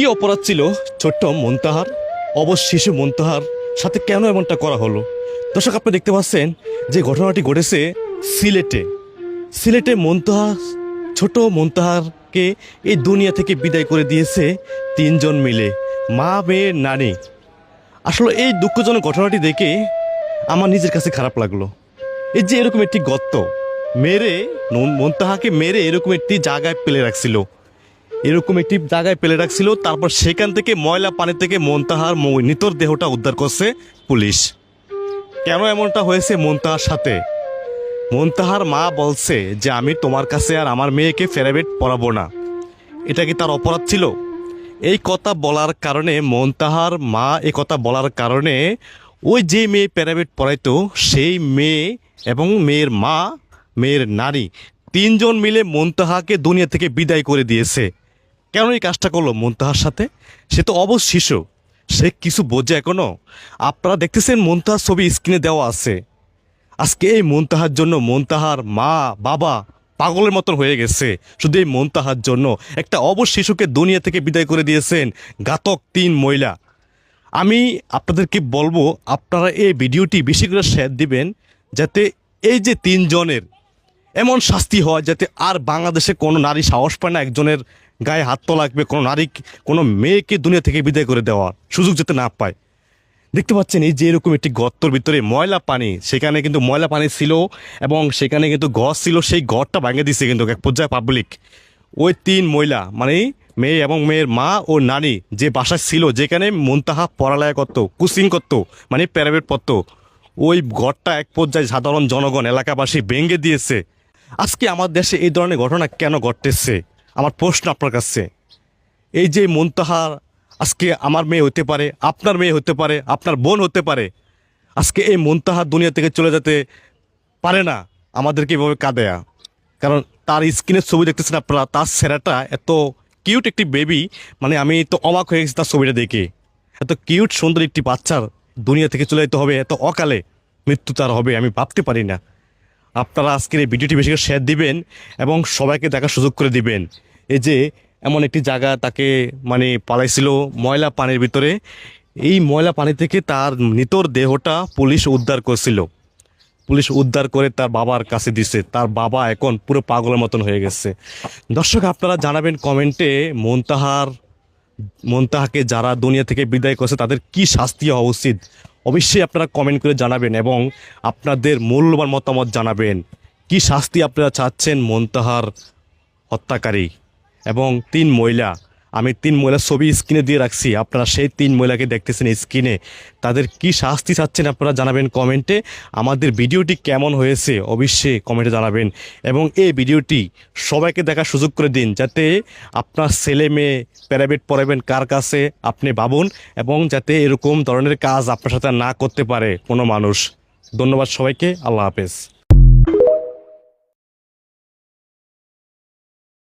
কি অপরাধ ছিল ছোট্ট মুনতাহার, অবশ শিশু মুনতাহার সাথে কেন এমনটা করা হলো? দর্শক, আপনি দেখতে পাচ্ছেন যে ঘটনাটি ঘটেছে সিলেটে। সিলেটে মুনতাহা, ছোট মুনতাহারকে এই দুনিয়া থেকে বিদায় করে দিয়েছে তিনজন মিলে, মা, মেয়ে, নানি। আসলে এই দুঃখজনক ঘটনাটি দেখে আমার নিজের কাছে খারাপ লাগলো। এই যে এরকম একটি গর্ত মেরে, মুনতাহাকে মেরে এরকম একটি জায়গায় ফেলে রাখছিল, তারপর সেখান থেকে ময়লা পানি থেকে মুনতাহার নিতর দেহটা উদ্ধার করছে পুলিশ। কেন এমনটা হয়েছে মুনতাহার সাথে? মুনতাহার মা বলছে যে আমি তোমার কাছে আর আমার মেয়েকে প্রাইভেট পড়াবো না। এটা কি তার অপরাধ ছিল? এই কথা বলার কারণে, মুনতাহার মা এই কথা বলার কারণে, ওই যে মেয়ে প্রাইভেট পড়াইতো সেই মেয়ে এবং মেয়ের মা, মেয়ের নারী, তিনজন মিলে মুনতাহাকে দুনিয়া থেকে বিদায় করে দিয়েছে। কেন এই কাজটা করলো মুনতাহার সাথে? সে তো অবশ শিশু, সে কিছু বোঝে এখনো? আপনারা দেখতেছেন মুনতাহার ছবি স্ক্রিনে দেওয়া আছে। আজকে এই মুনতাহার জন্য মুনতাহার মা বাবা পাগলের মতন হয়ে গেছে। শুধু এই মুনতাহার জন্য একটা অবশ শিশুকে দুনিয়া থেকে বিদায় করে দিয়েছেন ঘাতক তিন মহিলা। আমি আপনাদেরকে বলবো, আপনারা এই ভিডিওটি বেশি করে শেয়ার দিবেন, যাতে এই যে তিনজনের এমন শাস্তি হয় যাতে আর বাংলাদেশে কোনো নারী সাহস পায় না একজনের গায়ে হাত তো লাগবে, কোনো নারী, কোনো মেয়েকে দুনিয়া থেকে বিদায় করে দেওয়ার সুযোগ যাতে না পায়। দেখতে পাচ্ছেন এই যে এরকম একটি গর্তর ভিতরে ময়লা পানি, সেখানে কিন্তু ময়লা পানি ছিল এবং সেখানে কিন্তু ঘর ছিল, সেই ঘরটা ভাঙে দিছে কিন্তু এক পর্যায়ে পাবলিক। ওই তিন মহিলা মানে মেয়ে এবং মেয়ের মা ও নানি যে বাসায় ছিল, যেখানে মুনতাহা পড়ালেখা করতো, কোচিং করতো, মানে প্রাইভেট পড়তো, ওই ঘরটা এক পর্যায়ে সাধারণ জনগণ, এলাকাবাসী ভেঙে দিয়েছে। আজকে আমার দেশে এই ধরনের ঘটনা কেন ঘটতেছে? আমার প্রশ্ন আপনার কাছে। এই যে মুনতাহার আজকে আমার মেয়ে হতে পারে, আপনার মেয়ে হতে পারে, আপনার বোন হতে পারে, আজকে এই মুনতাহার দুনিয়া থেকে চলে যেতে পারে না আমাদেরকে এভাবে কাঁদেয়া। কারণ তার স্ক্রিনের ছবি দেখতেছেন আপনারা, তার ছেলেটা এত কিউট একটি বেবি, মানে আমি তো অবাক হয়ে গেছি তার ছবিটা দেখে। এত কিউট সুন্দর একটি বাচ্চার দুনিয়া থেকে চলে যেতে হবে, এত অকালে মৃত্যু তার হবে, আমি ভাবতে পারি না। আপনারা আজকের এই ভিডিওটি বেশি করে শেয়ার দিবেন এবং সবাইকে দেখার সুযোগ করে দিবেন। এই যে এমন একটি জায়গা তাকে মানে পালাইছিল ময়লা পানির ভিতরে, এই ময়লা পানি থেকে তার নিতর দেহটা পুলিশ উদ্ধার করছিল। পুলিশ উদ্ধার করে তার বাবার কাছে দিছে। তার বাবা এখন পুরো পাগলের মতন হয়ে গেছে। দর্শক, আপনারা জানাবেন কমেন্টে মুনতাহাকে যারা দুনিয়া থেকে বিদায় করছে তাদের কি শাস্তি হওয়া উচিত। অবশ্যই আপনারা কমেন্ট করে জানাবেন এবং আপনাদের মূল্যবান মতামত জানাবেন। কি শাস্তি আপনারা চাচ্ছেন মুনতাহার হত্যাকারী এবং তিন মহিলা? আমি তিন মহিলার ছবি স্ক্রিনে দিয়ে রাখছি, আপনারা সেই তিন মহিলাকে দেখতেছেন স্ক্রিনে। তাদের কি শাস্তি চাচ্ছেন আপনারা জানাবেন কমেন্টে। আমাদের ভিডিওটি কেমন হয়েছে অবশ্যই কমেন্টে জানাবেন এবং এই ভিডিওটি সবাইকে দেখার সুযোগ করে দিন, যাতে আপনার ছেলে মেয়ে প্রাইভেট পড়াবেন কার কাছে আপনি ভাবুন, এবং যাতে এরকম ধরনের কাজ আপনার সাথে না করতে পারে কোনো মানুষ। ধন্যবাদ সবাইকে, আল্লাহ হাফেজ।